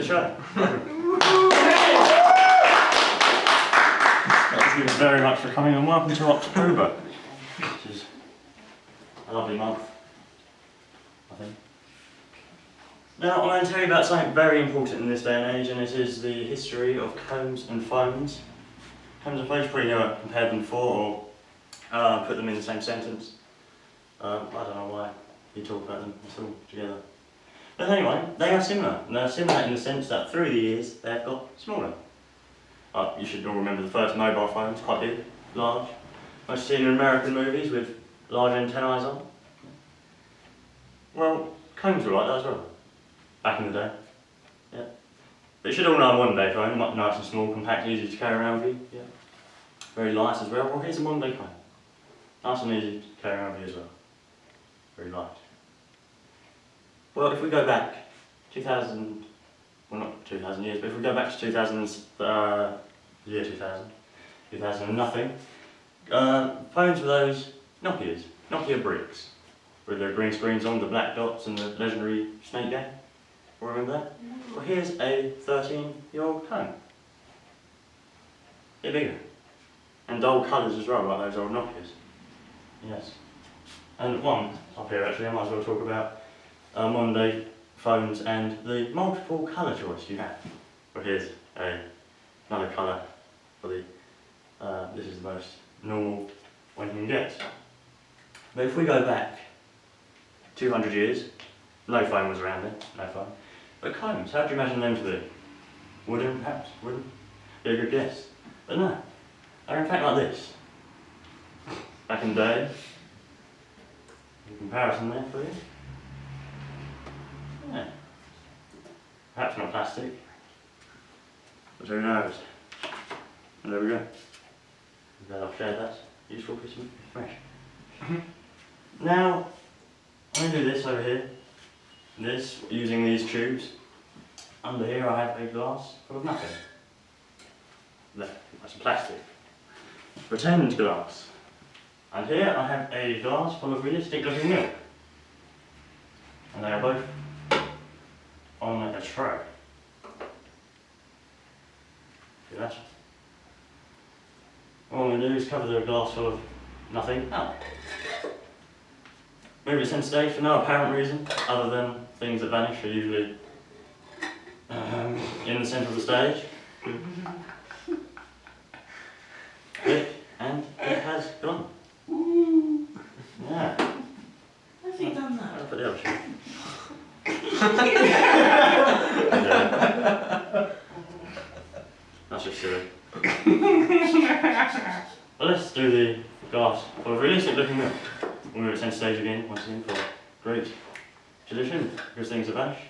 the show. Thank you very much for coming and welcome to October, which is a lovely month, I think. Now I'm going to tell you about something very important in this day and age, and it is the history of combs and phones. Combs and phones, probably never compared them before or put them in the same sentence. I don't know why you talk about them at all together. But anyway, they are similar. And they're similar in the sense that through the years they've got smaller. You should all remember the first mobile phones, quite big, large. Most seen in American movies with large antennae on. Well, combs were like that as well, back in the day. Yeah. But you should all know a modern day phone, nice and small, compact, easy to carry around with you. Yeah. Very light as well. Well, here's a modern day phone. Nice and easy to carry around with you as well. Very light. Well, if we go back 2,000, well not 2,000 years, but if we go back to 2000, year 2000, 2000 and nothing, phones were those Nokia bricks, with their green screens on, the black dots and the legendary snake game. Remember that? Well, here's a 13-year-old phone. They're bigger. And dull colours as well, like those old Nokias. Yes. And one up here actually, I might as well talk about modern day phones and the multiple colour choice you have. Well, here's another colour for the, this is the most normal one you can get. But if we go back 200 years, no phone was around then, no phone. But combs, how do you imagine them to be? Wooden, perhaps? Wooden? Be a good guess. But no, they're in fact like this. Back in the day, a comparison there for you. Yeah. Perhaps not plastic, but who knows? And there we go. I'm glad I've shared that useful piece of information. Now, I'm going to do this over here. This, using these tubes. Under here I have a glass full of nothing. There, that's plastic. Pretend glass. And here I have a glass full of realistic looking milk. And they are both on a tray. See that? All I'm going to do is cover the glass full of nothing up. Move it center stage for no apparent reason, other than things that vanish are usually in the centre of the stage. Click, and it has gone. Yeah. Has he done that? I'll put the other shoe. That's just silly. Well, let's do the glass full of realistic looking milk. We'll move it center stage again, once again, for great tradition, because things have vanished,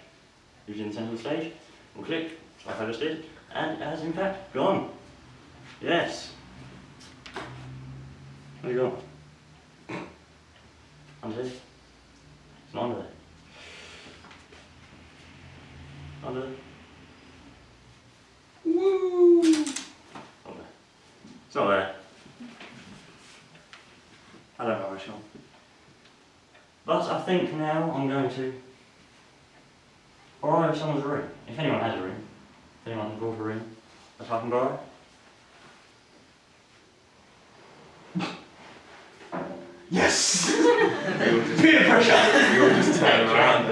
usually in the centre of the stage. We'll click, like I just did, and it has in fact gone. Yes. Where you gone? Under this? It's not under there. Under there? Woo! Not there. It's not there. I don't know where it's gone. But I think now I'm going to borrow someone's ring. If anyone has a ring, if anyone has brought a ring that I can borrow. Yes! Peer pressure! You all just turn around.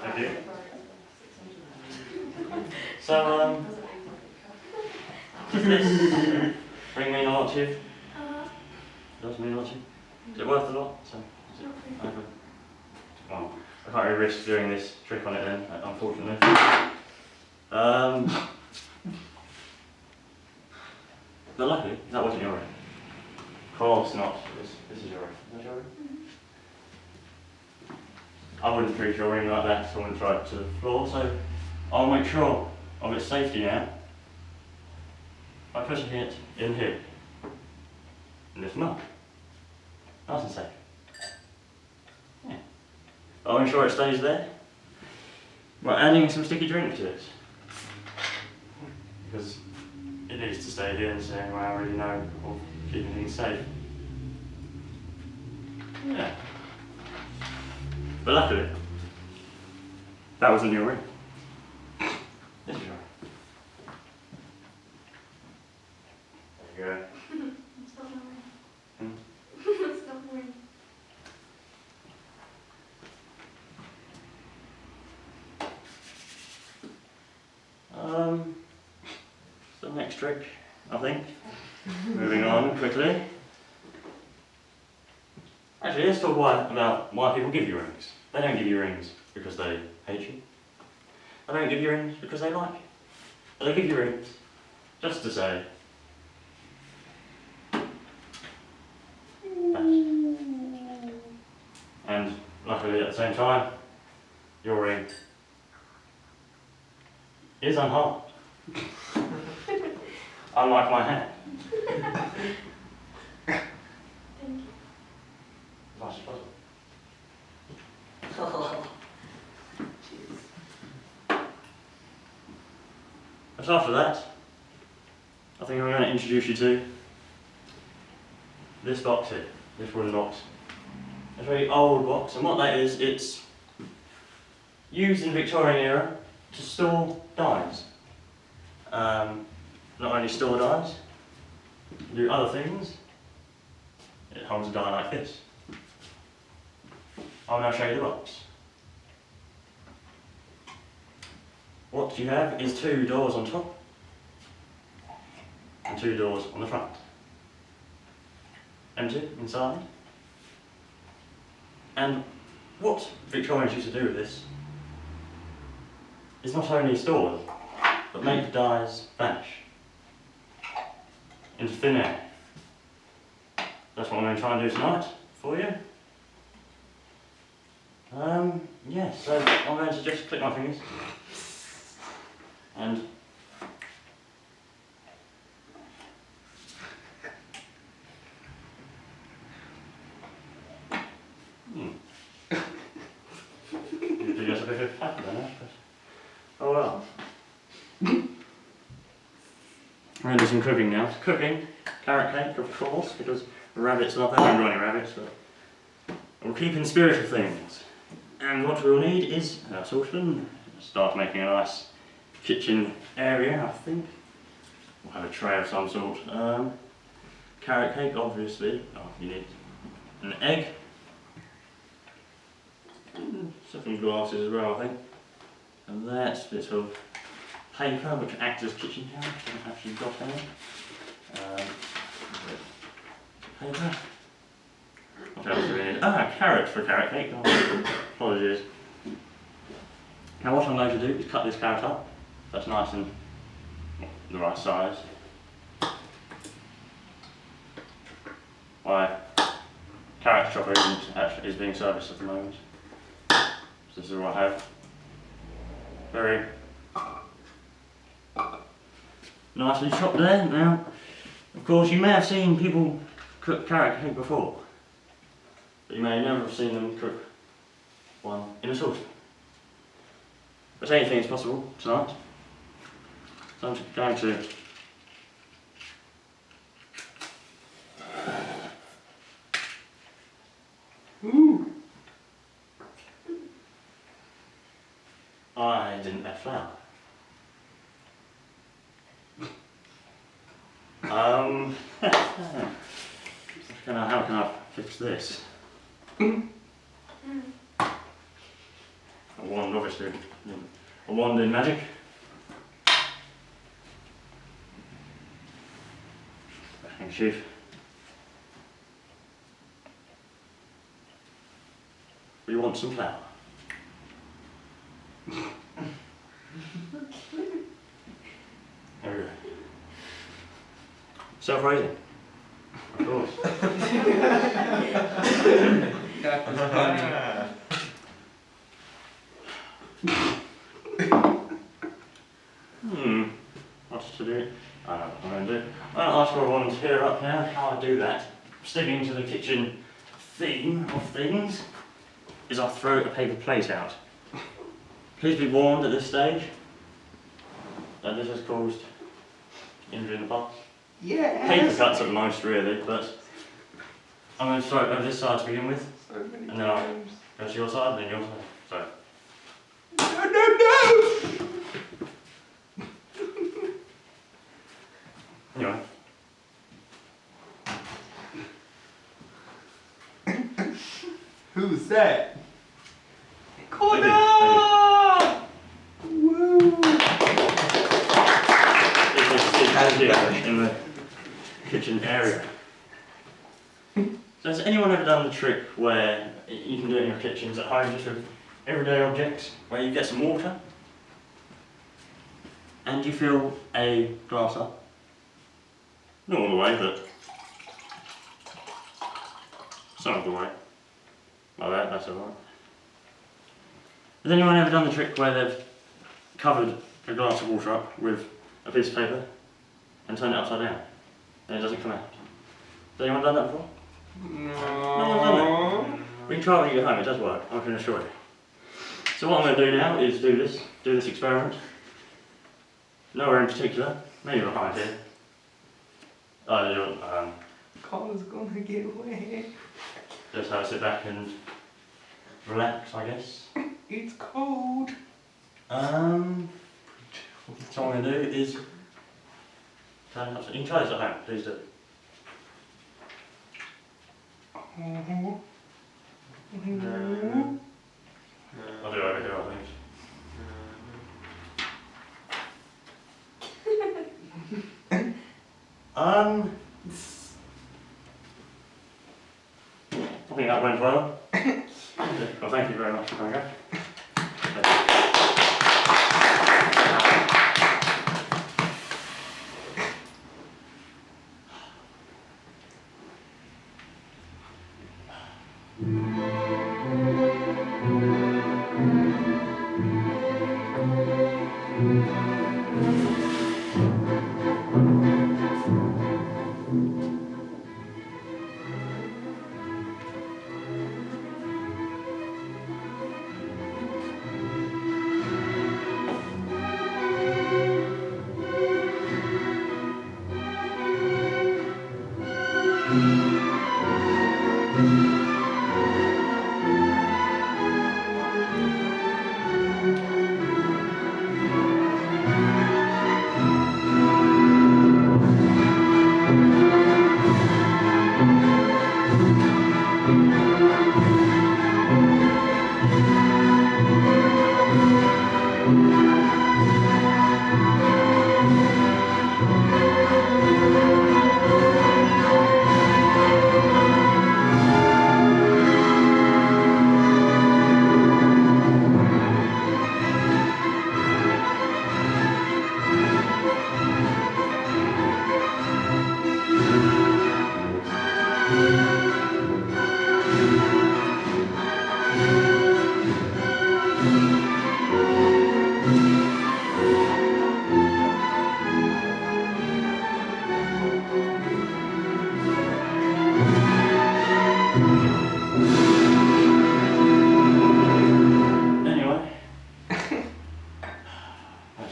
Thank you. So, does this ring mean a lot to you? Does mean a lot to you? Is it worth a lot? So, is it over? Well, I can't really risk doing this trick on it then, unfortunately. But luckily, that wasn't your ring. Of course not. This is your ring. Is that your ring? I wouldn't treat your ring like that, so I wouldn't throw it to the floor, so I'll make sure of its safety now by putting it in here. In this mug. Nice and safe. Yeah. I'll ensure it stays there by adding some sticky drink to it. Because it needs to stay here, and so I already know of keeping things safe. Yeah. But luckily, that wasn't your ring. trick, I think. Moving on quickly. Actually, let's talk about why people give you rings. They don't give you rings because they hate you. They don't give you rings because they like you. But they give you rings just to say, and luckily at the same time, your ring is unharmed. Unlike my hand. Thank you. Nice puzzle. Oh. But after that, I think I'm going to introduce you to this box here, this wooden box. It's a very old box, and what that is, it's used in the Victorian era to store dies. Not only store dies, do other things. It holds a die like this. I'll now show you the box. What you have is 2 doors on top and 2 doors on the front. Empty inside. And what Victorians used to do with this is not only store them, but make the dies vanish into thin air. That's what I'm going to try and do tonight for you. So I'm going to just click my fingers and usually just a bit of pepper there, but oh well. I'm going to do some cooking now. Cooking, carrot cake of course, because rabbits are not there. I haven't got any rabbits, but we'll keep in the spirit of things. And what we'll need is a saucepan. Start making a nice kitchen area, I think. We'll have a tray of some sort. Carrot cake, obviously. Oh, you need an egg. Some glasses as well, I think. And that's bits of paper which act as kitchen towels. I haven't actually got any. Paper. What else do we need? Carrots for carrot cake. Oh, apologies. Now what I'm going to do is cut this carrot up. That's nice and the right size. My carrot chopper is being serviced at the moment. So this is what I have. Very nicely chopped there. Now, of course, you may have seen people cook carrot cake before, but you may never have seen them cook one in a saucepan. But anything is possible tonight. So I'm just going to I didn't add flour. How can I fix this? A wand, obviously. A wand in magic. A handkerchief. We want some flour. There we go. Self-raising. Of course. What's to do? I know what I'm going to do. I'll ask for a volunteer up here how I do that. Sticking to the kitchen theme of things is I'll throw a paper plate out. Please be warned at this stage that this has caused injury in the past. Yes. Paper cuts at the most really, but I'm going to throw it over this side to begin with, and then I'll go to your side and then your side. So. No! Anyway. Who's that? This and here in the kitchen area. So has anyone ever done the trick where you can do it in your kitchens at home, just with everyday objects, where you get some water and you fill a glass up? Not all the way, but some of the way. Like that, that's alright. Has anyone ever done the trick where they've covered a glass of water up with a piece of paper and turned it upside down and it doesn't come out? Has anyone done that before? No one's done that. We can try it when you get home, it does work, I can assure you. So what I'm going to do now is do this experiment. Nowhere in particular, maybe behind here. Car's gonna get wet. Just have a sit back and relax, I guess. It's cold. So what I'm going to do is turn it upside. You can try this at home, please do. I'll do it over here, I think. I think that went well. Well, thank you very much for coming up.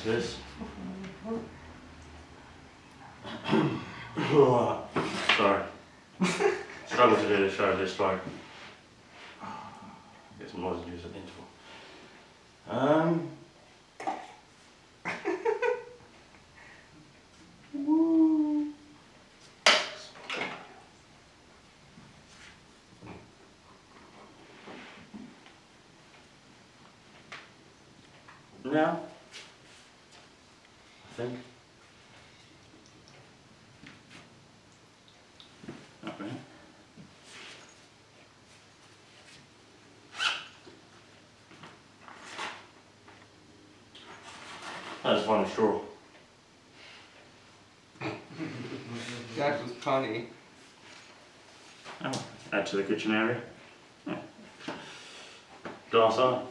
This. Sorry. Struggle to do this show this slow. Get some lozenges at the interval. Woo. Now, I think. Okay. That's one straw. That was funny. Oh, add to the kitchen area. Yeah. Glass eye.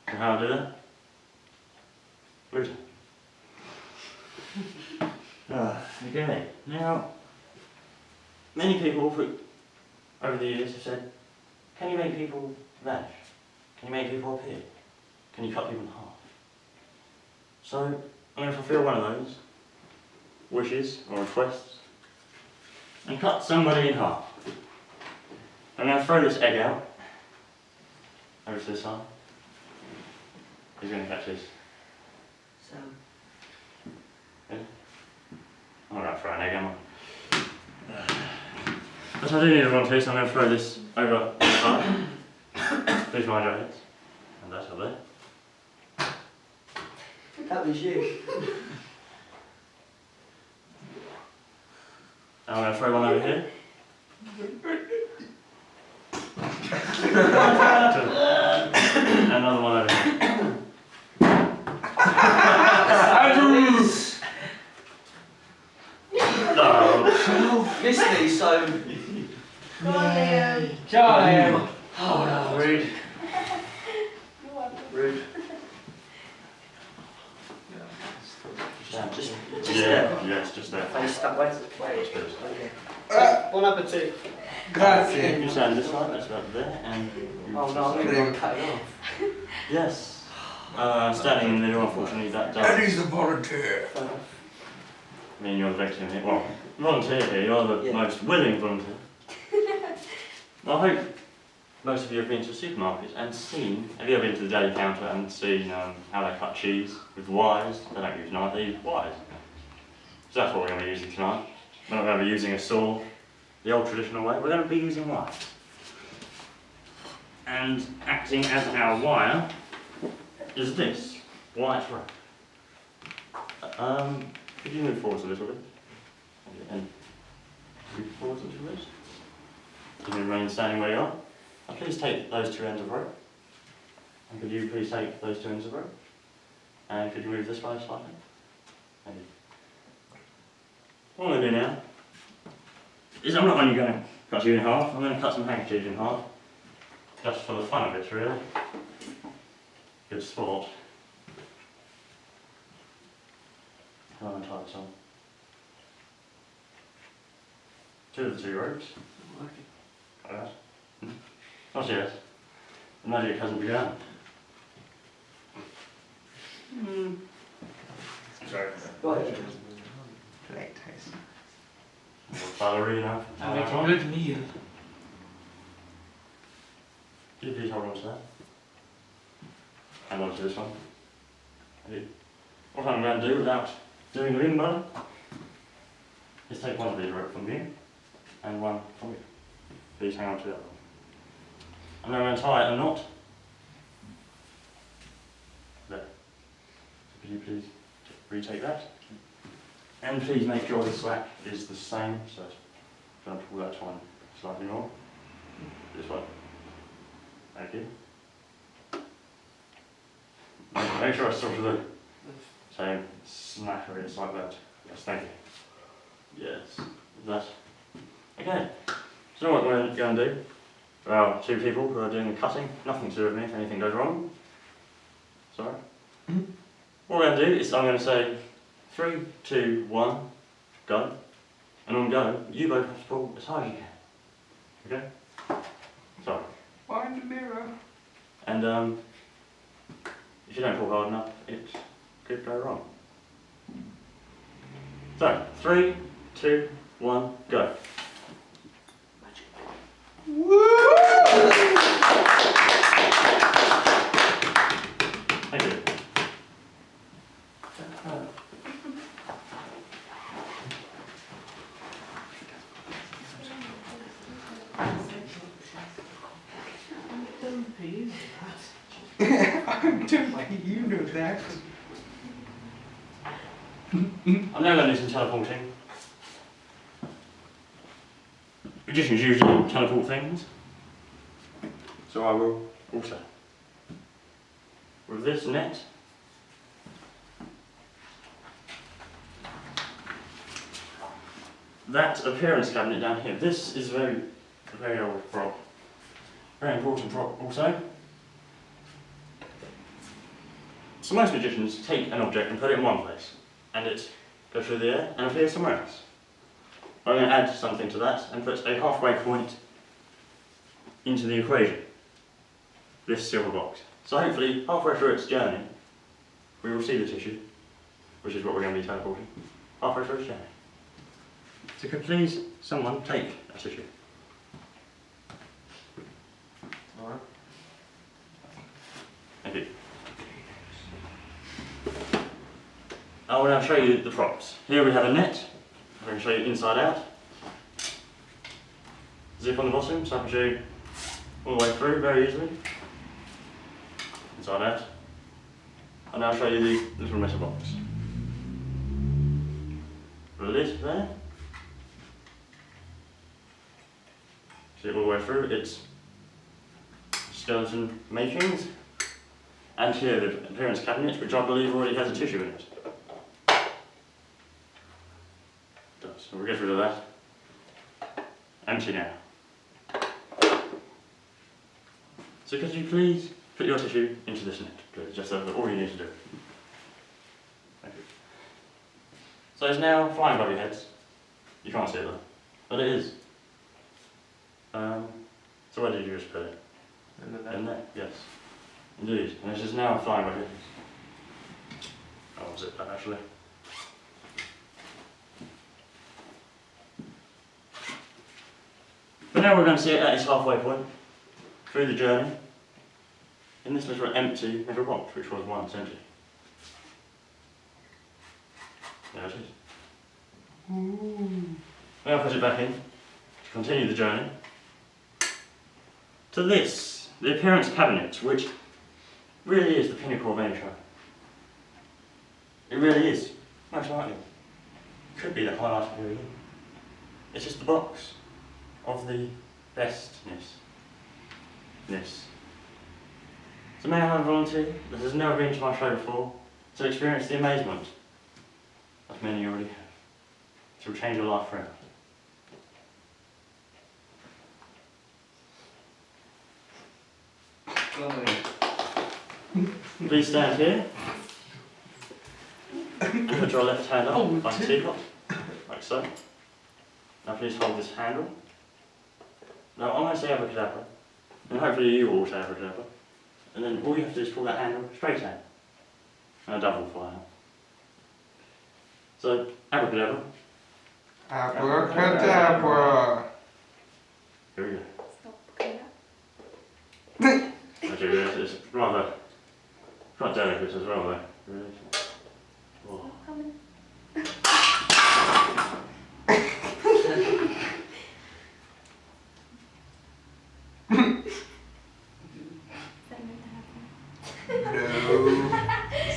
And how I do that? Good. Okay, now, many people over the years have said, can you make people vanish? Can you make people appear? Can you cut people in half? So, I'm going to fulfill one of those wishes or requests and cut somebody in half. I'm going to throw this egg out over to this side. Who's going to catch this? So, Yeah. I'm not going to throw an egg, am I? But I do need a wrong too, so I'm going to throw this over the side. Please mind your heads. And that's up there. That was you. Now I'm going to throw one over here. Another one over here. No. Missed these, so. Go on, Liam. Charlie! Oh no. Rude. You're welcome. Rude. Just there. yes, just there. Face that way. That's good. Okay. Bon appetit. Grazie. You stand this side, that's about there, and you Oh no, I'm going to go and cut it off. yes. Standing in the middle, unfortunately, that does. Eddie's a volunteer. I mean, you're the victim here. Well, volunteer here, you're the Yeah. most willing volunteer. I hope most of you have been to supermarkets and seen, have you ever been to the deli counter and seen how they cut cheese with wires? They don't use knives, they use wires. So that's what we're going to be using tonight. We're not going to be using a saw the old traditional way, we're going to be using wire. And acting as our wire is this, wire thread. Could you move forward a little bit? And move forward a little bit. You can remain standing where you are. Now please take those two ends of rope. And could you please take those two ends of rope? And could you move this way slightly? Thank you. What I'm going to do now is I'm not only going to cut you in half, I'm going to cut some handkerchiefs in half. Just for the fun of it, really. Good sport. How am I tie this on? Two of the two ropes. Like that. Not serious. The magic hasn't begun. Sorry. Go ahead. Ballerina. Make a good meal. Could you please hold on to that? And on to this one. Ready? What I'm going to do without doing limbo is take one of these ropes from you and one from you. Please hang on to the other one. And then I'm going to tie a knot there. So could you please retake that? And please make sure the slack is the same, so don't pull that one slightly more. This one. Thank you. Make sure I sort of the same snap areas like that. Yes, thank you. Yes, that. Okay, so what we're going to do, well, two people who are doing the cutting, nothing to do with me if anything goes wrong. Sorry. What we're going to do is I'm going to say 3, 2, 1, go. And on go, you both have to pull as hard as you can. Okay? Sorry. Find the mirror. And if you don't pull hard enough, it could go wrong. So, 3, 2, 1, go. Thank you. I'm dumpy, you know that. I'm now going to do some teleporting. Magicians usually teleport things. So I will also. With this net, that appearance cabinet down here, this is a very old prop. Very important prop also. So most magicians take an object and put it in one place, and it goes through the air and appears somewhere else. I'm going to add something to that and put a halfway point into the equation, this silver box. So hopefully, halfway through its journey, we will see the tissue, which is what we're going to be teleporting, halfway through its journey. So could please someone take a tissue? Alright. Thank you. I will now show you the props. Here we have a net. I'm going to show you inside out. Zip on the bottom, so I can show you all the way through very easily. inside out. I'll now show you the little metal box. The lid there. See it all the way through. It's skeleton makings. And here the appearance cabinet, which I believe already has a tissue in it. It does. So we'll get rid of that. Empty now. So could you please put your tissue into this net, please? Just that's all you need to do. Thank you. So it's now flying above your heads. You can't see it though, but it is. So where did you just put it? In there, yes. Indeed, and this is now flying above your heads. I'll zip that actually. But now we're going to see it at its halfway point, through the journey, in this little empty metal box, which was once empty. There it is. Now put it back in, to continue the journey, to this, the appearance cabinet, which really is the pinnacle of any show. It really is, most likely. Could be the highlight of the evening. It's just the box of the bestness. So may I have a volunteer that has never been to my show before to experience the amazement that many already have. It will change your life forever. Please stand here and put your left hand up like a teapot, like so. Now please hold this handle. Now I'm going to say abracadabra, and hopefully you will say abracadabra, and then all you have to do is pull that handle straight out, and a double fly out. So, abracadabra. Abracadabra. Here we go. Stop looking up. Actually, it's rather quite delicate as well though. Really. Oh. Coming. No.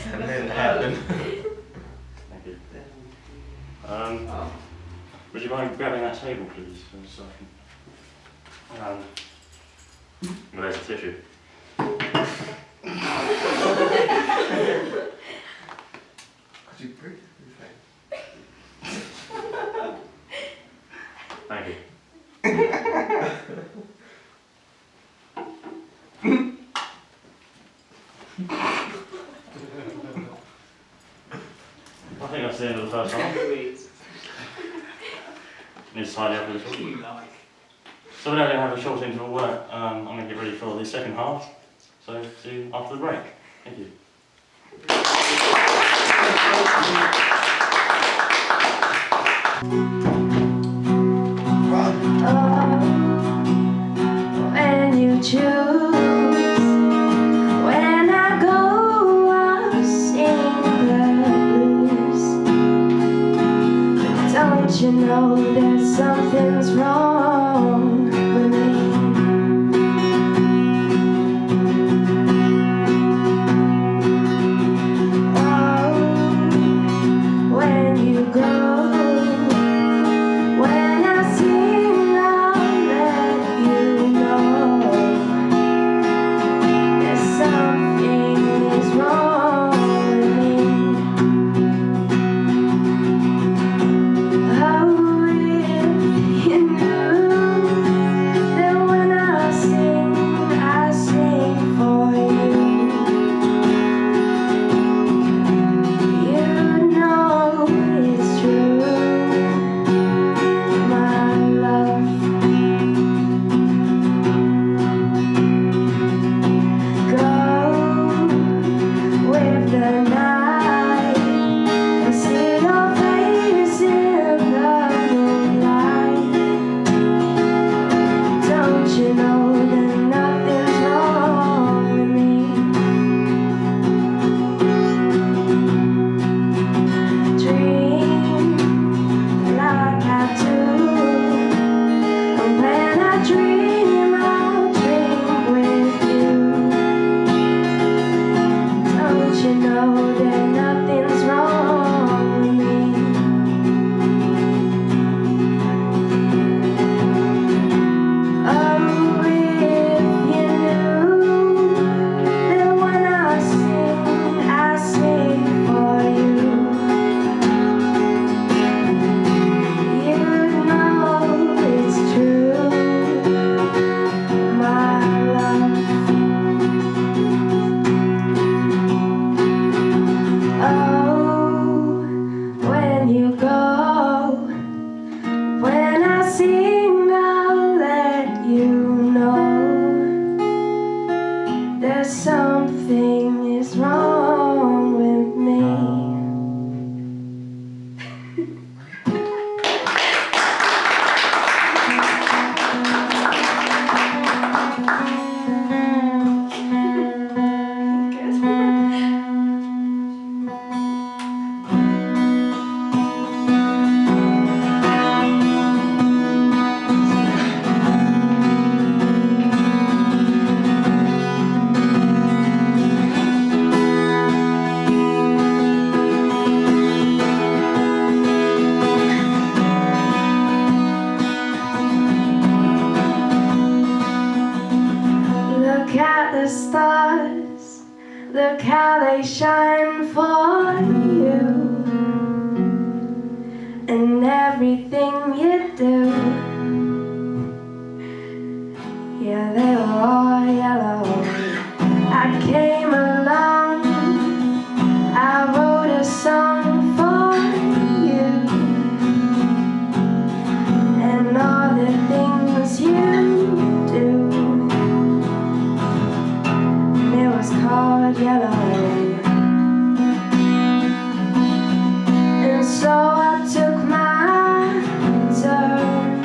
Something happened. Thank you. Would you mind grabbing that table, please? So I can, well, there's a tissue. Could you breathe? Thank you. I think that's the end of the first half. Need to tidy up a little. So we're now going to have a short interval where I'm going to get ready for the second half. So see you after the break. Thank you. When you choose, when I go, I'll sing the blues. Don't you know that something's wrong with me? Oh, when you go. When I sing, I'll let you know. something is wrong with me. Look at the stars, look how they shine for you, and everything you do. Yeah, they were all yellow. I came along, I wrote a song for you, and all the things you do. It was called Yellow. And so I took my turn.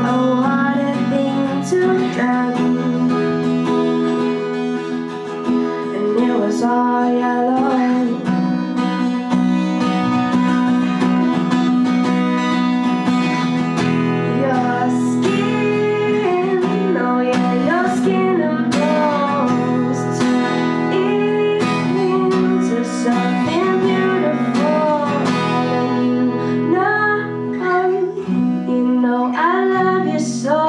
Oh, what a thing to do. And it was all yellow. Your skin, oh yeah, your skin and bones turn into something beautiful. And you know I love you so.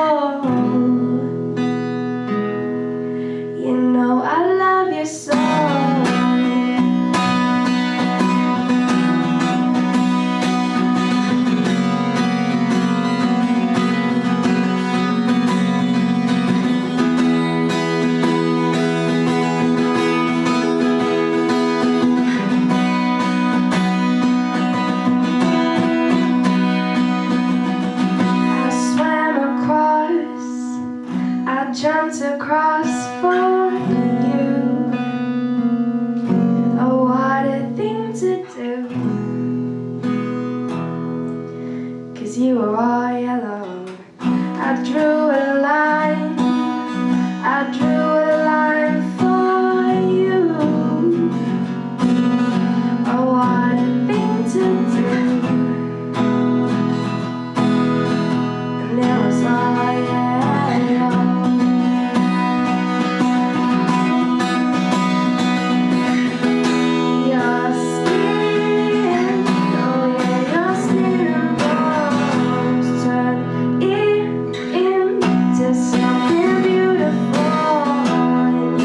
You know I love you so. I swam across, I jumped across for you. Oh, what a thing to do. 'Cause you were all yellow. I drew a line, I drew a line for you. Oh, what a thing to do. And it was all yellow. Your skin, oh yeah, your skin and bones turn into something beautiful. And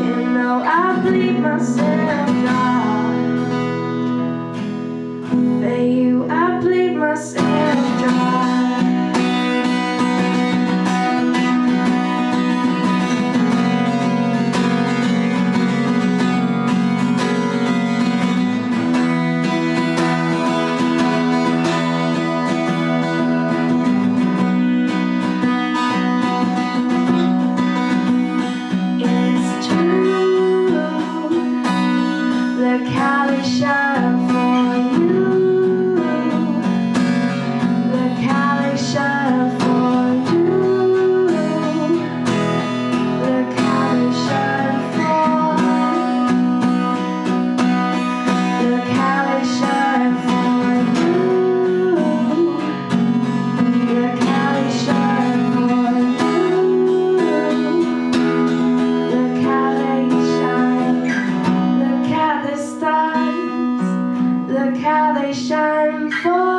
you know I bleed myself dry. For you, I bleed myself dry. It's true. Look how they shine for you. Look how they shine for you. Look how they shine for. Look how they shine for you. Look how they shine for you. Look how they shine. Look at the stars. Look how they shine for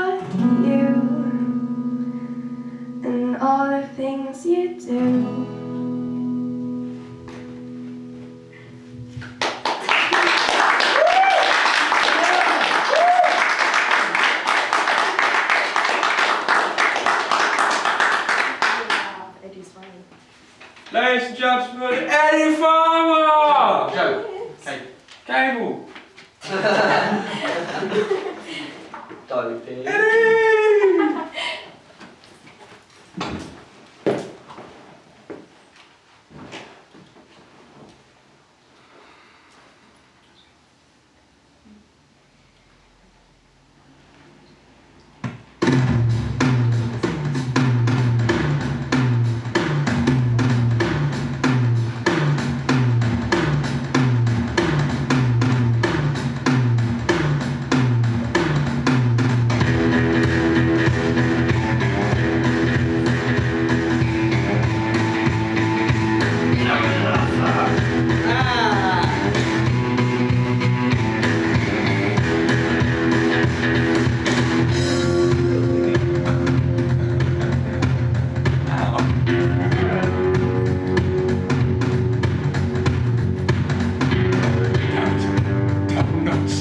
you. And all the things you do. Eddie's funny. Ladies and gentlemen, Eddie Farmer! Joe. Okay. Cable! Dolly P. Eddie! Double nuts.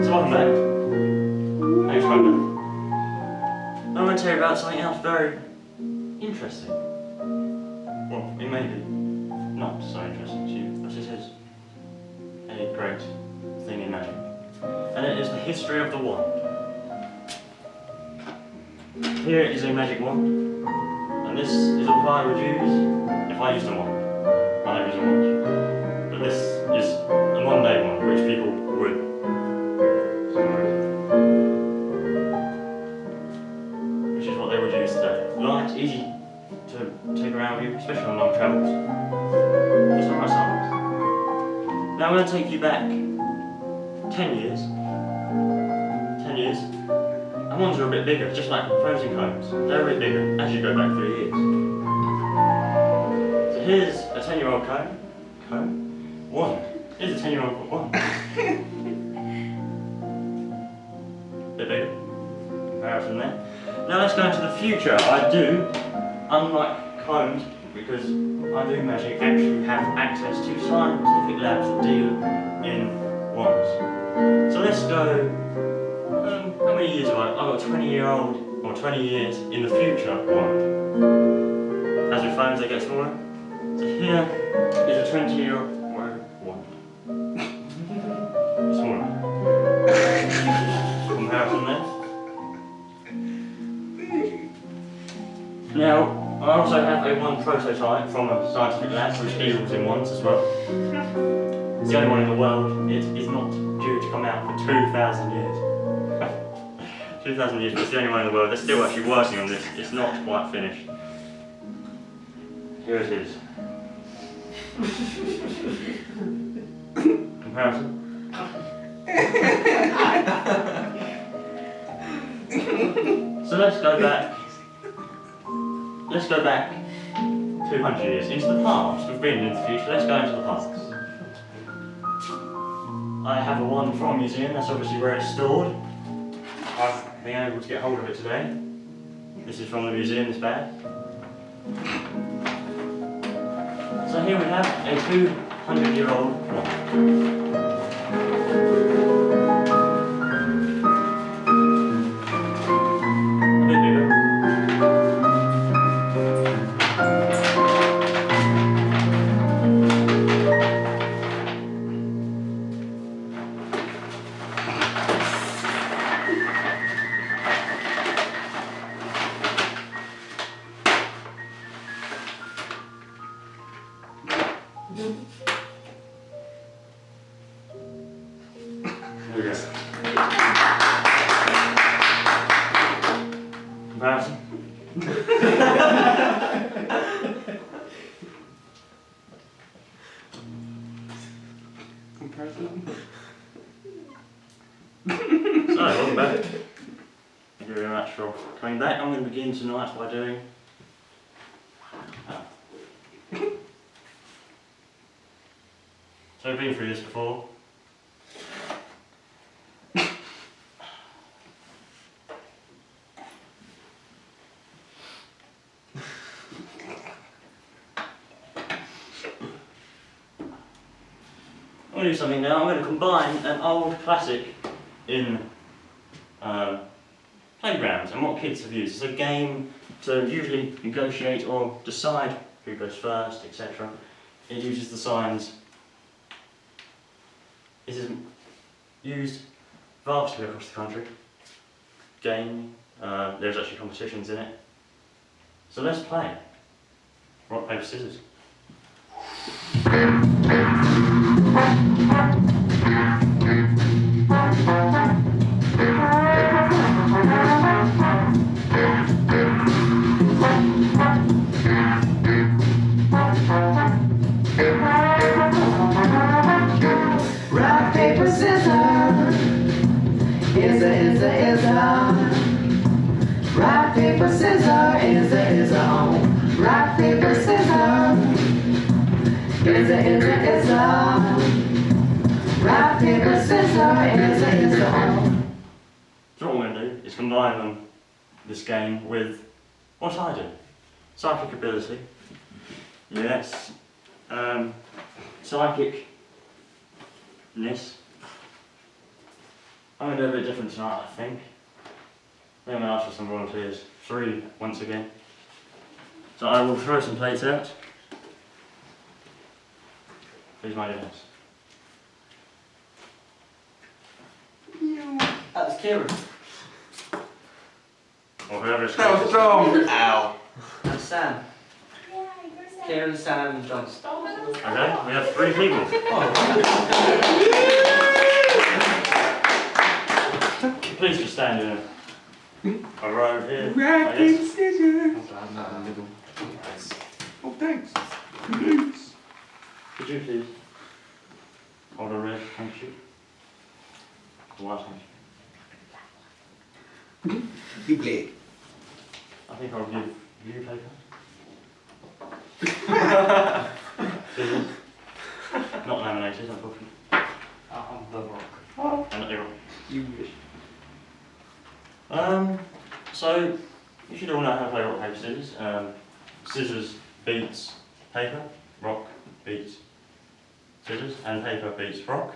So welcome back. Thanks, Roman. I'm going to tell you about something else very interesting. Well, it may be not so interesting to you, but it is a great thing in magic. And it is the history of the wand. Here is a magic wand, and this is what I would use if I used a wand. I don't use a wand. But this is a one-day wand, which people would. Which is what they would use today. Light, easy to take around with you, especially on long travels. It's not my size. Now I'm going to take you back 10 years. 10 years. And ones are a bit bigger, just like phones and combs. They're a bit bigger as you go back 3 years. So here's a 10-year-old comb. Comb? Wand. Here's a 10-year-old wand. Bit bigger. Comparison there. Now let's go into the future. I do, unlike combs, because I do magic, actually have access to scientific labs that deal in wands. So let's go, how many years have I got a 20-year-old, or 20 years in the future wand. As with phones they get smaller. So here is a 20-year-old wand. Smaller. Comparison there. Now, I also have a wand prototype from a scientific lab which deals in wands as well. It's the only one in the world. It is not due to come out for 2,000 years. 2,000 years, but it's the only one in the world. They're still actually working on this. It's not quite finished. Here it is. Comparison. So let's go back. Let's go back 200 years into the past. We've been in the future. Let's go into the past. I have a wand from a museum. That's obviously where it's stored. I've been able to get hold of it today. This is from the museum, this bag. So here we have a 200-year-old wand. A bit bigger. There we go. Comparison. Comparison. So, welcome back. Thank you very much for coming back. I'm going to begin tonight by doing. So I've been through this before. going to do something now. I'm going to combine an old classic in playgrounds and what kids have used. It's a game to usually negotiate or decide who goes first, etc. It uses the signs. It is used vastly across the country. Game. There's actually competitions in it. So let's play. Rock, paper, scissors. Rock, paper, scissors. Is a. Rock, paper, scissors. Is a. Rock, paper, scissors. Is a. Rock, paper, scissors. Is a. So what we're going to do is combine this game with what I do. Psychic ability. Yes. Psychicness. I'm going to do a bit different tonight, I think. I'm going to ask for some volunteers. 3 once again. So I will throw some plates out. Please mind your hands. That was Kieran. Or whoever is That was closest. Tom. Ow. That was Sam. Kieran, Sam, and John. Okay, we have 3 people. Please just stand in a row here. Rock, I paper, guess. scissors. I'm not in the middle. Oh, thanks. Could you please hold a red handkerchief? A white handkerchief. You play. I think I'll give you paper. Scissors. Not laminated, unfortunately. I'm the rock. And not the rock. You wish. So, you should all know how to play rock, paper, scissors. Scissors beats paper, rock beats scissors, and paper beats rock.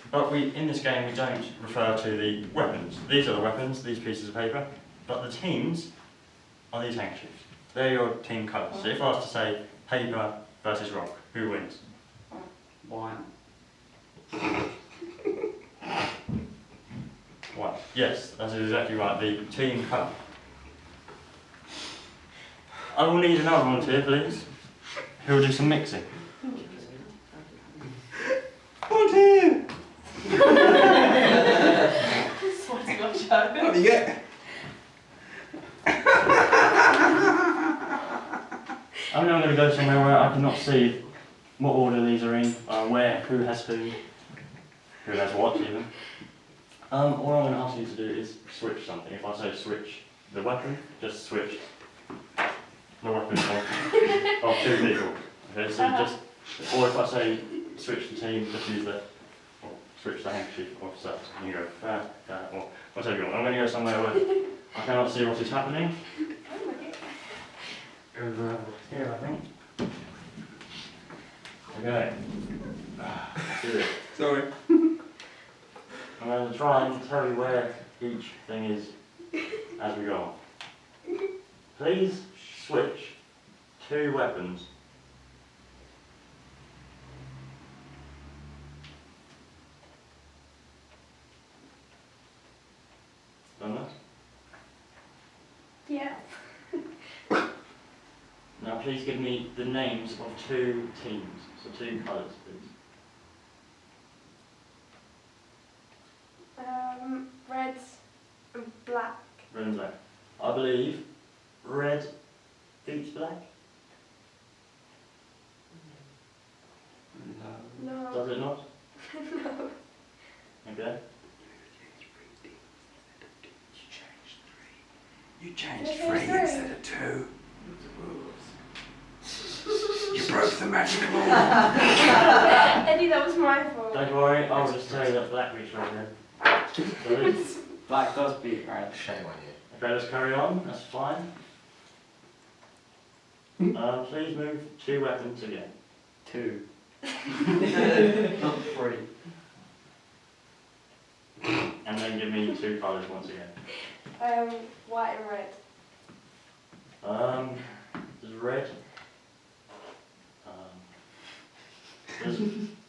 But in this game we don't refer to the weapons. These are the weapons, these pieces of paper, but the teams are these handkerchiefs. They're your team colours. So if I was to say paper versus rock, who wins? White. White. Yes, that's exactly right, the team colour. I will need another volunteer, please, who will do some mixing. Volunteer. Sweating on Joe. What do you get? I'm now going to go somewhere where I cannot see what order these are in, where, who has who has what even. All I'm going to ask you to do is switch something. If I say switch the weapon, just switch the weapon of 2 people. Okay, so just, or if I say switch the team, just use the, or switch the handkerchief or such. You can go or whatever you want. I'm going to go somewhere where I cannot see what is happening. Over here, I think. Okay. Good. Sorry. I'm going to try and tell you where each thing is as we go on. Please switch 2 weapons. Done that? Yeah. Now please give me the names of 2 teams, so 2 colours please. Red and black. Red and black. I believe red beats black. No. Does it not? No. Okay. You changed There's 3 3. instead of 2. You broke the magic rule. Eddie, that was my fault. Don't worry, I'll just tell you that black beats red then. So, Black does beat red. Shame on you. okay, let's carry on, that's fine. Please move 2 weapons again. 2. Not free. And then give me two colours once again. White and red. Does red.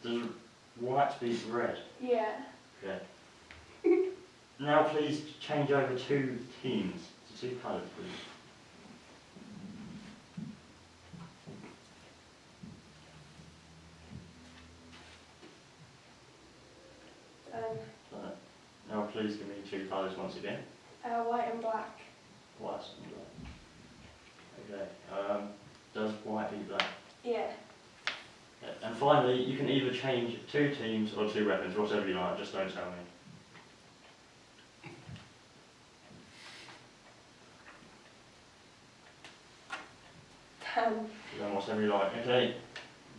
Does white beat red? Yeah. Okay. Now please change over two teams to two colours, please. Now please give me two colours once again. White and black. White and black. Okay. Does white beat black? Yeah. Yeah. And finally, you can either change two teams or two weapons, whatever you like, just don't tell me. Then whatever you like. Okay.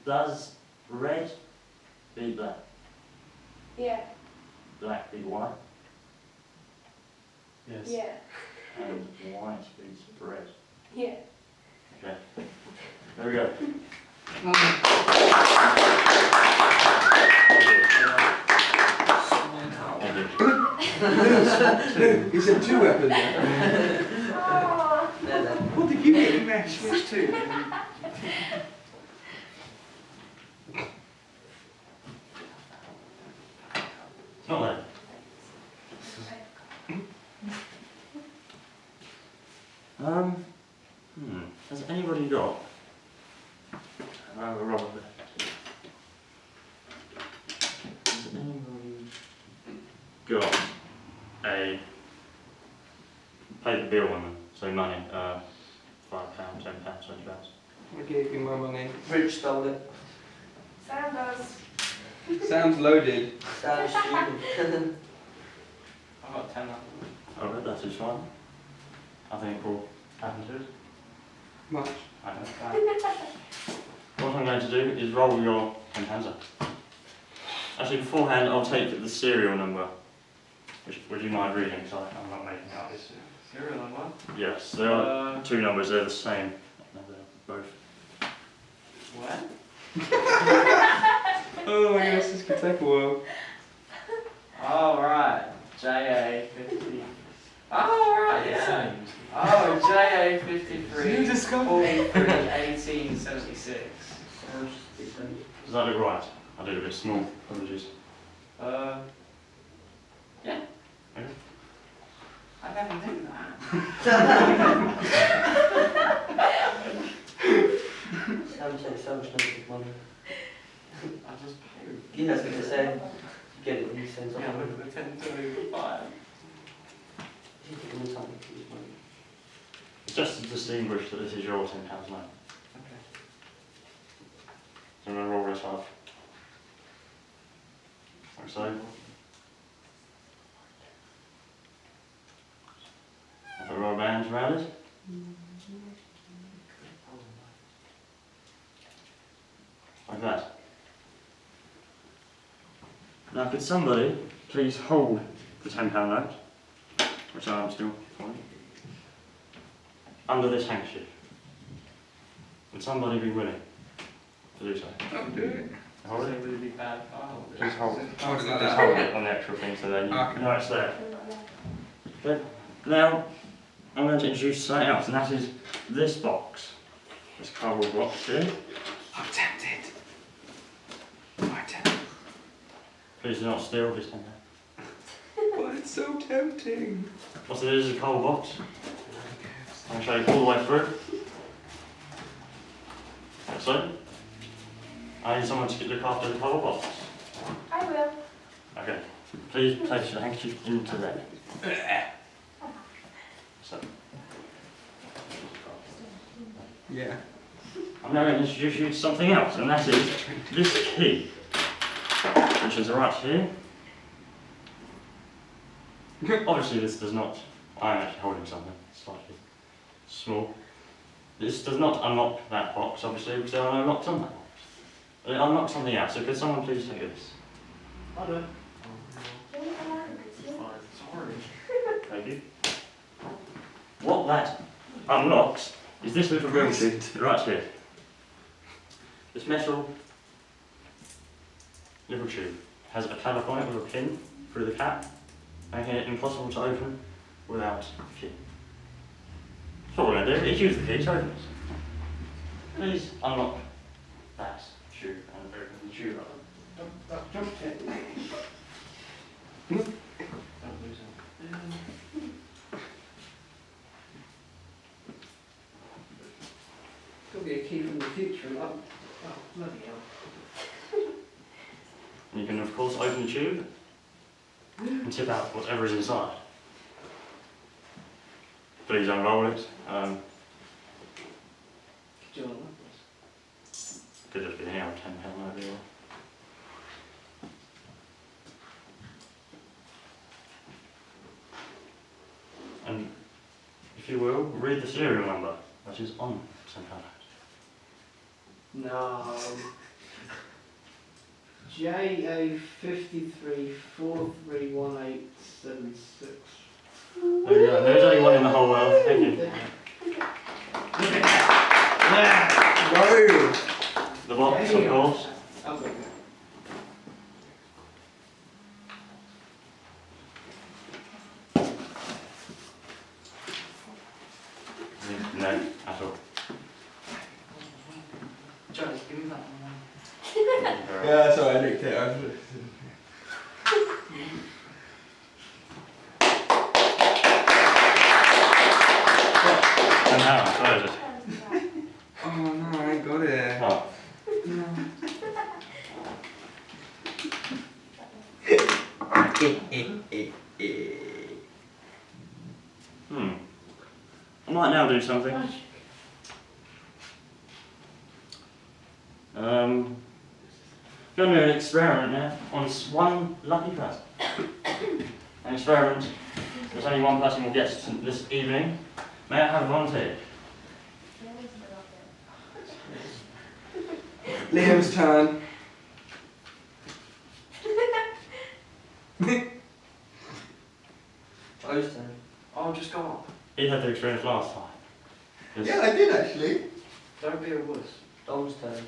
Does red beat black? Yeah. Black beat white? Yes. Yeah. And white beats red. Yeah. Okay. There we go. Thank you. He said two weapons there. Oh. There, there. What did you get? You may have switched two. It's not there. Has anybody got a rubber band? Has anybody got a paper bill on them? So money, £5, £10, £20. I gave you my money. Rich stole it. Sam does. Sounds loaded. Sounds stupid. I've got 10 up. Alright, that is fine. I think we'll happen to it. Much. I know. What I'm going to do is roll your hands up. Actually, beforehand, I'll take the serial number. Which, would you mind reading? Because I'm not making out this. Serial number? Yes, there are two numbers, they're the same. No, they're both. What? Oh my gosh, this could take a while. Oh, right. JA50. Oh, right, yeah. Oh, JA53. You discovered 1876. Does that look right? I did a bit small, apologies. Yeah. Okay. I never knew that. Sam takes so much money. I just paid. Yeah, I was going to say, get it when you send Yeah, something. look at the 10 to 5. You give them something to use money. Just to distinguish that this is your £10 note. Okay. So I'm going to roll this off. Like so. Have the rubber bands around it. Like that. Now could somebody please hold the £10 note, which I am still holding, under this handkerchief? Would somebody be willing to do so? I'll do it. Hold it. It would be bad if I hold it. Please hold it. Hold it like Just that. hold it on the actual thing so then you know it's there. Okay. Now I'm going to introduce something else, and that is this box. This cardboard box here. I'm tempted. I'm tempted. Please do not steal this thing. But it's so tempting. What it is a coal box. I'll show you all the way through. Like so. I need someone to look after the coal box. I will. Okay. Please place your handkerchief into there. So. Yeah. I'm now going to introduce you to something else, and that is this key, which is right here. Obviously this does not, I'm actually holding something slightly small. This does not unlock that box, obviously, because there are no locks on that box. But it unlocks something else, so could someone please take this? I'll do it. Sorry. Thank you. What that unlocks is this little grill sheet right here. This metal little tube. It has a padlock on it with a pin through the cap, making it impossible to open without a key. That's what we're going to do, is use the key to open it. Please unlock that tube and open the tube up. Don't lose it. Could be a key from the future. Oh, bloody hell. And you can of course open the tube and tip out whatever is inside. Please unroll it. Could you unlock this? Could just be any old £10 note really. And if you will, read the serial number that is on £10 note. No. JA53 431876. There you go. There's only one in the whole world. Thank you. Whoa! The box, of course. Okay. No, at all. Johnny, give me that one. Yeah, sorry, I nicked it. And how? Where is it? Oh no, I ain't got it. Oh. I might now do something. Going to do an experiment now on one lucky person. An experiment. There's only one person will get this evening. May I have a volunteer? Liam's turn. Joe's turn. Oh, just go up. He had the experience last time. Yes. Yeah, I did actually. Don't be a wuss. Dole's turn.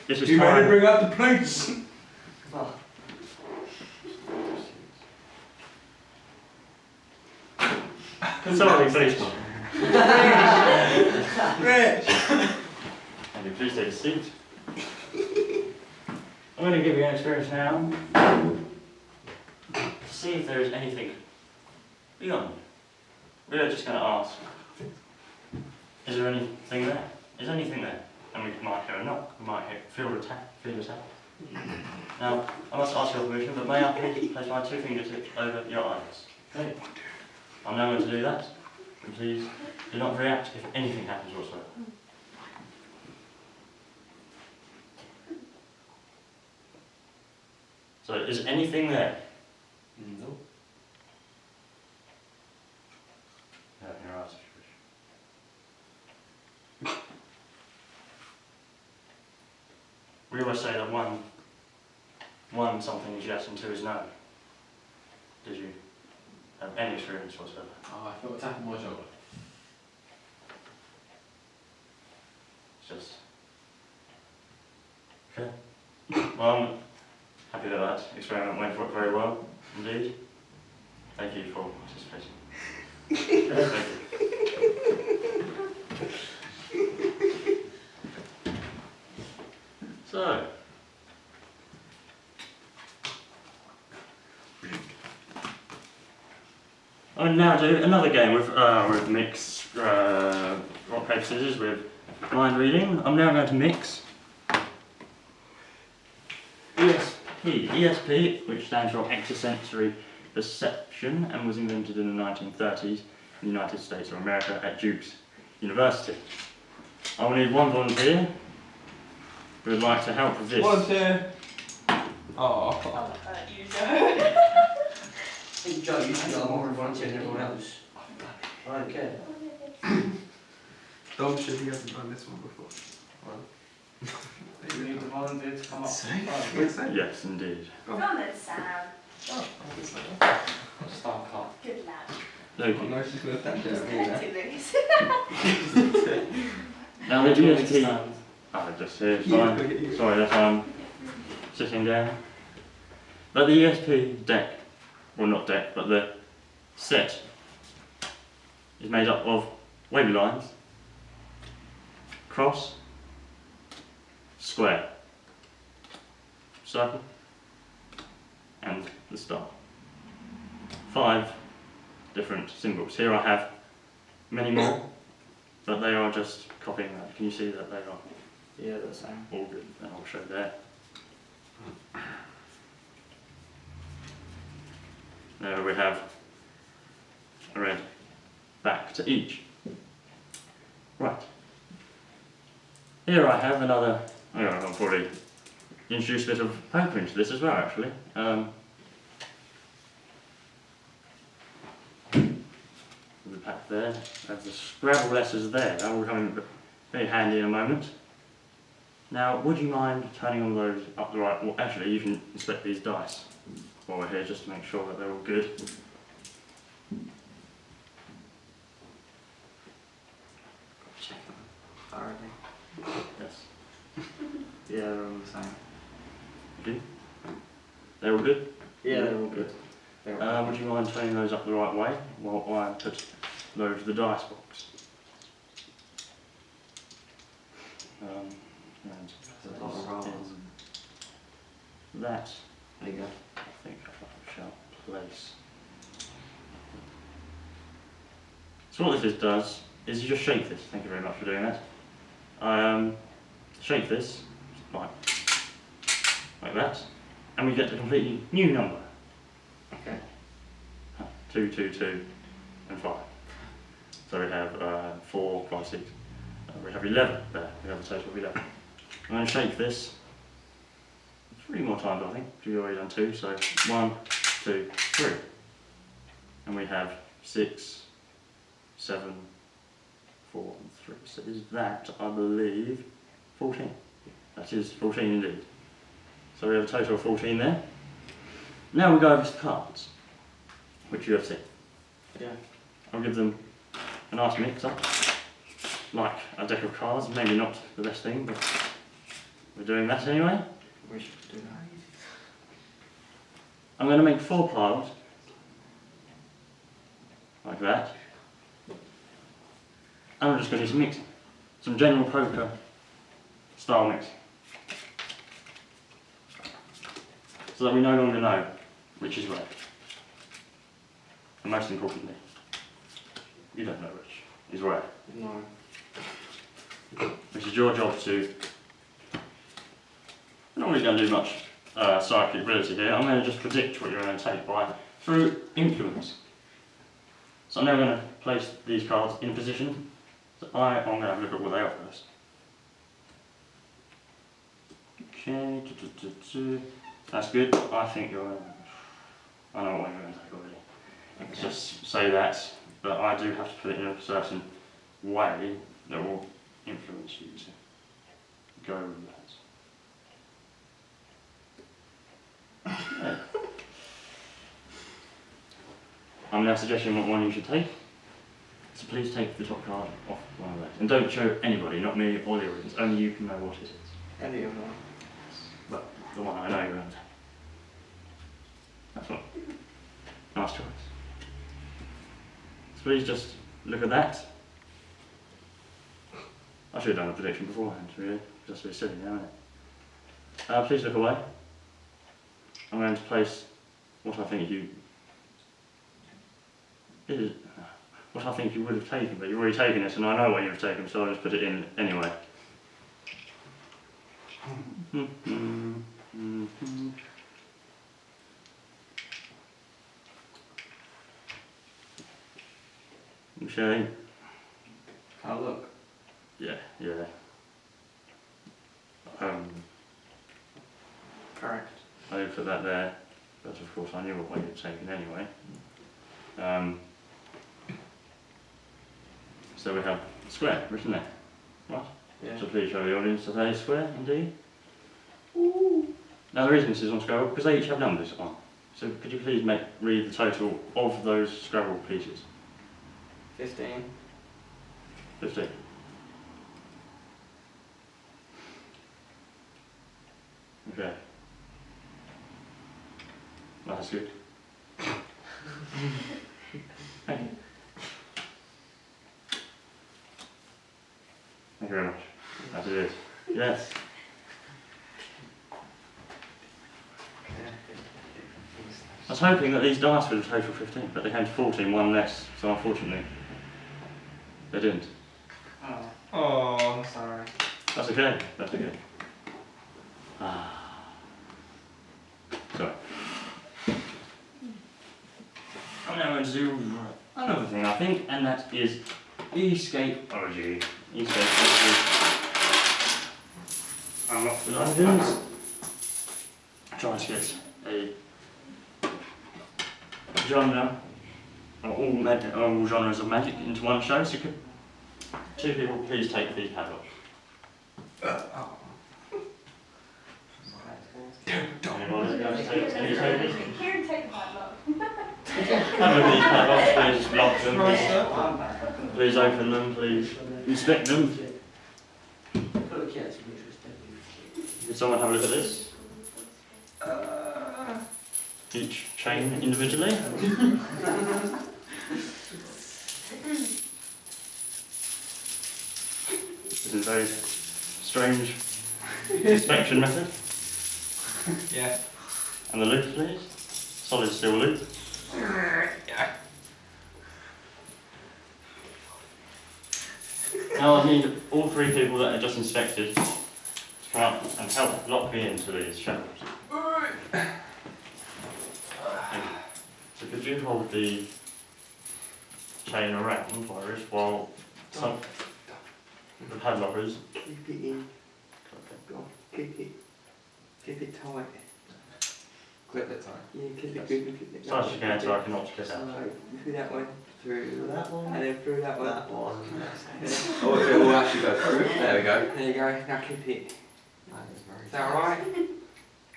This is You made time. him bring up the police. Oh. Sorry, please. Rich. And you please take a seat. I'm going to give you an experience now to see if there is anything beyond. We are just going to ask, is there anything there? Is there anything there? And we might hear a knock, we might feel a tap. Now, I must ask your permission, but may I please place my 2 fingertips over your eyes? Okay. I'm now going to do that, and please do not react if anything happens whatsoever. So, is anything there? No. Open your eyes if you wish. We always say that one something is yes and 2 is no. Did you have any experience whatsoever? Oh, I felt a tap on my shoulder. It's just... Okay. Well, I'm happy that that experiment went very well, indeed. Thank you for participating. Thank you. So, I'll now do another game with mixed rock, paper, scissors with mind reading. I'm now going to mix ESP, which stands for extrasensory perception and was invented in the 1930s in the United States of America at Duke's University. I will need one volunteer who would like to help with this. Volunteer. Oh. You go. Hey Joe, you should have more volunteer than everyone else. I don't care. Dom should he hasn't done this one before. You need the volunteer to come up. What's that? Yes, indeed. Come on then, Sam. Oh, Start cut. Good lad. Thank oh you. no, she's going to thank you. Louise. Now the Do you want me to ESP. stand? Oh, just here, it's fine. Sorry, that's sitting down. But the ESP deck, well not deck, but the set is made up of wavy lines, cross, square, circle, and the star. 5 different symbols. Here I have many more, but they are just copying that. Can you see that they are Yeah, the same. all good? And I'll show there. There we have a red back to each. Right. Here I have another, I'll probably introduce a bit of poker into this as well actually. The pack there, have the Scrabble letters there, that will come in very handy in a moment. Now, would you mind turning on those up the right, well actually you can inspect these dice while we're here just to make sure that they're all good. Check them thoroughly. Yes. Yeah, they're all the same. Okay. They're all good? Yeah, they're all good. They're all Would you mind turning those up the right way while I put those in the dice box? And There's a lot of rolls. that, There you go. I think I shall place. So what this does is you just shake this. Thank you very much for doing that. Shake this like that, and we get a completely new number. Okay. 2, 2, 2, and 5. So we have 4, 5, 6. We have 11 there. We have a total of 11. I'm going to shake this 3 more times, I think. We've already done 2, so 1, 2, 3. And we have 6, 7, 4, and 3. So is that, I believe, 14. That is 14 indeed. So we have a total of 14 there. Now we go over to the cards, which you have seen. Yeah. I'll give them a nice mix up, like a deck of cards. Maybe not the best thing, but we're doing that anyway. We should do that. I'm going to make 4 piles, like that. And I'm just going to do some mixing, some general poker style mixing, so that we no longer know which is red. And most importantly, you don't know which is red. No. Which is your job to. I'm not really going to do much psychic ability here. I'm going to just predict what you're going to take through influence. So I'm now going to place these cards in a position. So I'm going to have a look at what they are first. Okay, that's good. I think you're. I know what you're going to take already. Let's just say that, but I do have to put it in a certain way that will influence you to go with that. Yeah. I'm now suggesting what one you should take. So please take the top card off one of those. And don't show anybody, not me or the audience. Only you can know what it is. Any of them. But the one I know you're going to take. That's one. Nice choice. So please just look at that. I should have done a prediction beforehand, really. Just be silly now, isn't it? Please look away. I'm going to place what I think you would have taken, but you've already taken it, and I know what you've taken, so I'll just put it in anyway. Okay. Have a look. Yeah. Correct. I put that there, but of course I knew what way you'd taken anyway. So we have square written there, right? Yeah. So please show the audience that they square indeed. Ooh. Now the reason this is on Scrabble, because they each have numbers on. So could you please read the total of those Scrabble pieces? 15. 15. Okay. That's good. Thank you. Thank you very much. As it is. Yes. I was hoping that these dice would have total 15, but they came to 14, one less, so unfortunately, they didn't. Oh, Oh. I'm sorry. That's okay, that's okay. Ah. Sorry. I'm now going to do another thing, I think, and that is Escapeology. Escapeology. I'm off the items. Trying to get a genre, or all genres of magic into one show, so could two people please take these padlocks? Oh. Anybody going to take any takers? Kieran, take the padlock. Have a look at these padlocks, please lock them, please open them, please inspect them. Could someone have a look at this? Each chain individually. This is a very strange inspection method. Yeah. And the loop, please. Solid steel loop. Yeah. Now I need all three people that are just inspected to come up and help lock me into these shackles. So could you hold the chain around my wrist while some the padlockers. Keep it in. Go on, keep it tight. Clip it tight. Yeah, keep it good. Keep it As fast as you can so I can not split out. So, through that one, through That one. and then through that one. That one. Oh, if it will actually go through. There we go. There you go, now keep it. Is that alright?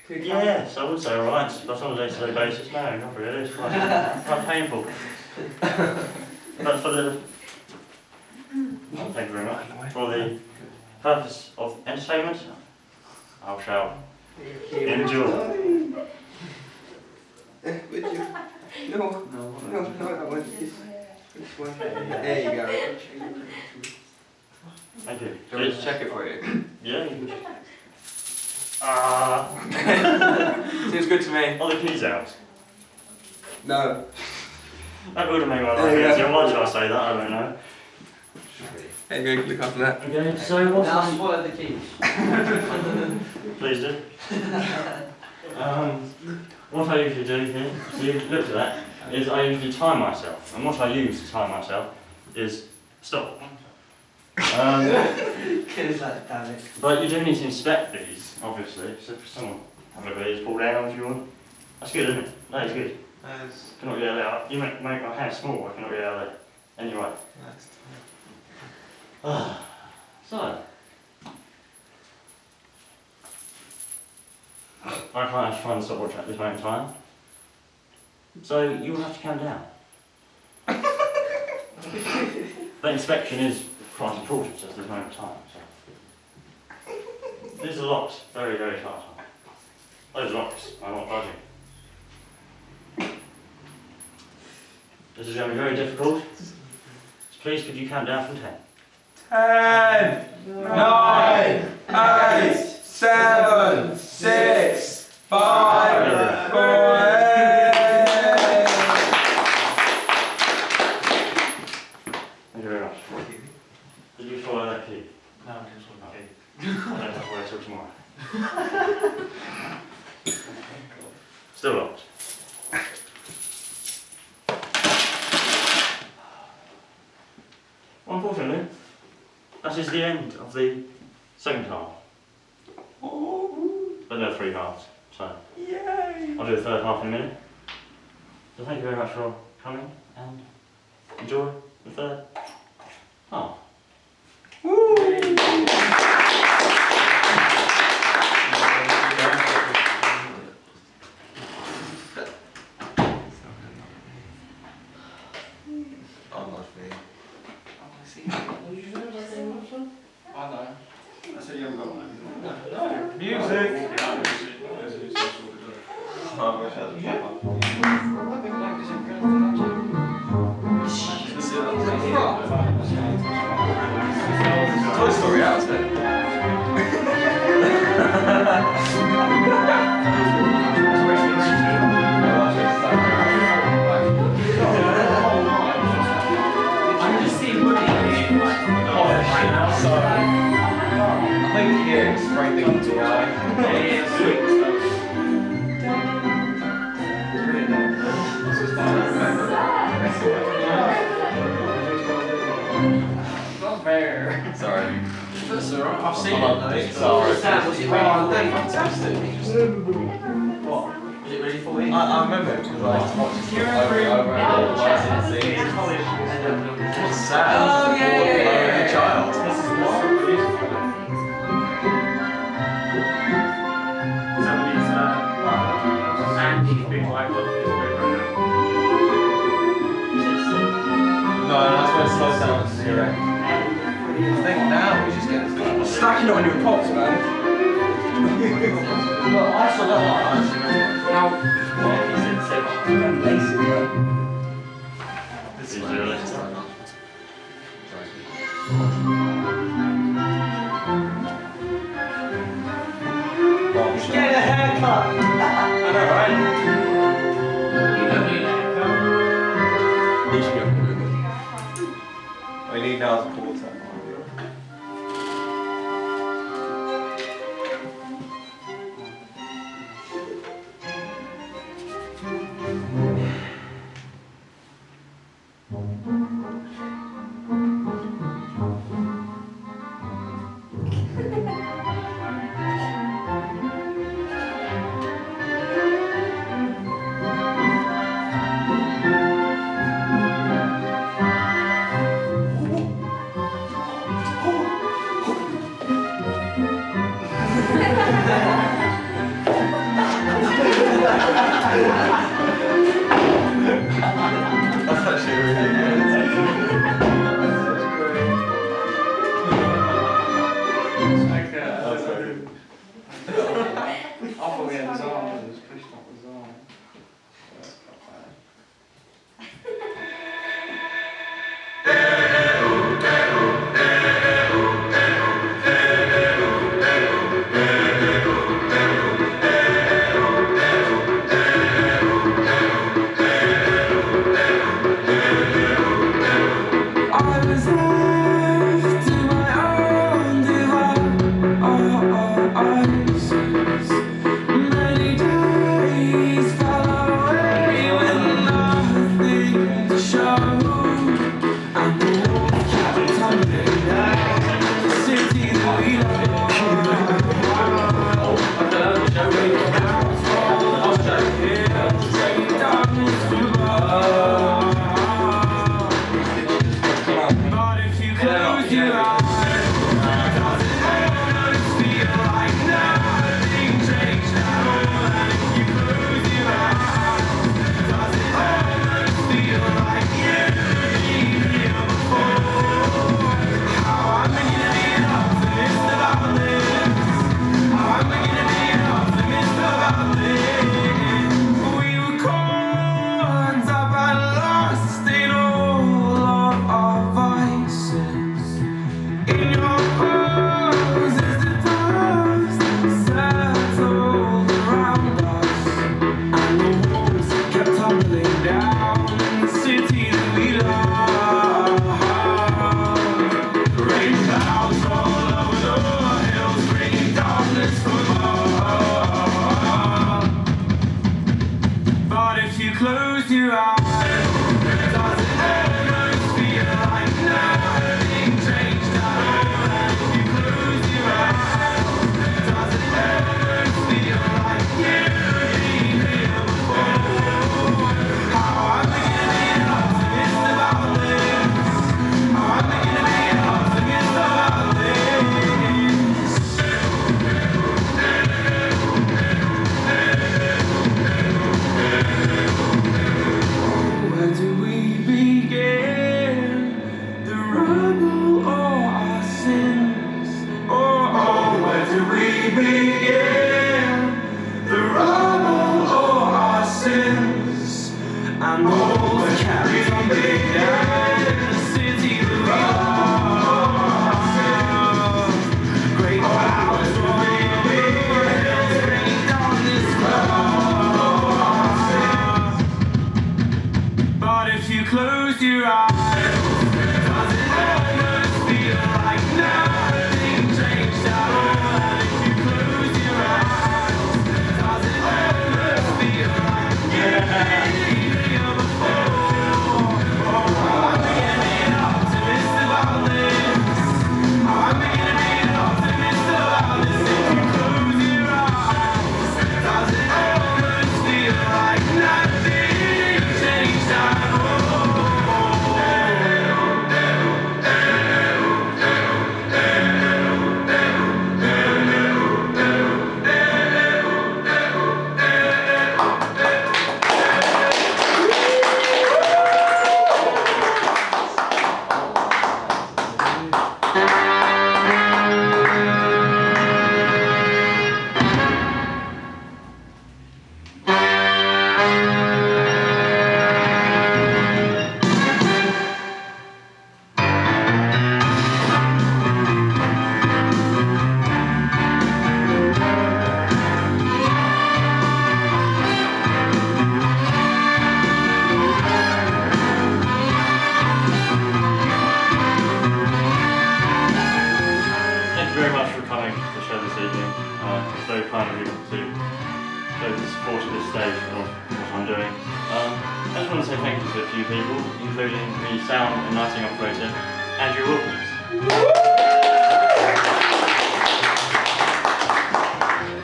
Yes, I would say alright, but on a day-to-day basis, no, not really, it's quite painful. But for the, thank you very much, for the purpose of entertainment, I shall endure. Would you? No, that one. This one. There you go. Thank you. Shall we just check it for you? Yeah, you can. Seems good to me. Are the keys out? No. That would have made my life There you go. easier. Why did I say that? I don't know. There you go, look after that. Okay, so what's Now my... swallow the keys. Please do. What I usually do here, so you looked at that, is I usually time myself. And what I use to time myself is stop. Kills that, damn it. But you do need to inspect these, obviously. So if someone have a look at these, pull down if you want. That's good, isn't it? That is good. Nice. Cannot get out. You make my hand small, I cannot get out of there. Anyway. So. I can't actually find the stopwatch at this moment in time. So you will have to count down. The inspection is quite important at this moment in time. So. These are locks, very, very tight. Those locks are not budging. This is going to be very difficult. So please could you count down from 10? 10, 9, 8, 7, 6, 5, 4, 8. Thank you very much. Did you follow that key? No, just one. Okay. I don't have to wait till tomorrow. Still locked. Unfortunately, that is the end of the second half. But there are 3 halves, so I'll do the third half in a minute. So thank you very much for coming and enjoy the third half. I know. I said you haven't got one. Music! Oh, I wish I had a proper. spray things away. Yeah, sweet stuff. Really nice. This is fun. Not fair. Sorry. That's alright. I've seen I it love though. this. It's Sorry. Sam, was it really fantastic. What? Was it really for you? I remember it because I watched it Do you over remember and over and over. What's sad? Oh, yeah, yeah, yeah. A child. This is what? Somebody's Andy's big white book is very No, that's when it slows down to zero. I think now we just get stacking it on your pops, man. Well, I saw that one. Now, what he said so This is realistic. Get a haircut! I know, right? You don't need a haircut. You should go for it. All you need now is a quarter. That's actually really good. That's very good. I thought we had his arm, but it was pushed off his arm. That's not bad. I was left to my own devices. Many days fell away with nothing to show. And the walls kept tumbling down the city that we love. But if you close your eyes, does it almost feel like nothing changed at all? And if you close your eyes, does it almost feel like you've been here before? How am I gonna be an optimist about this? How am I gonna be an optimist about this? We were caught up and lost in all of our vices. thank you to a few people, including the sound and lighting operator, Andrew Wilkins.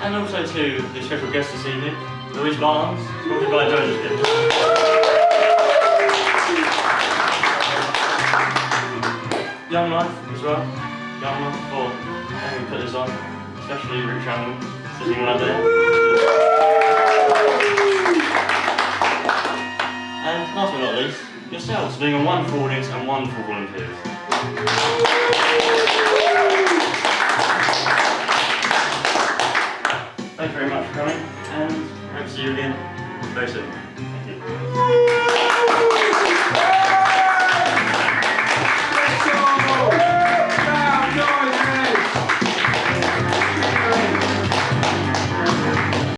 And also to the special guest this evening, Louise Barnes, sponsored by Joseph Gibbs. Young Life as well, Young Life for having put this on, especially Rich Young sitting right there. And last but not least, yourselves being a wonderful audience and wonderful volunteers. Thank you very much for coming, and hope to see you again very soon. Thank you.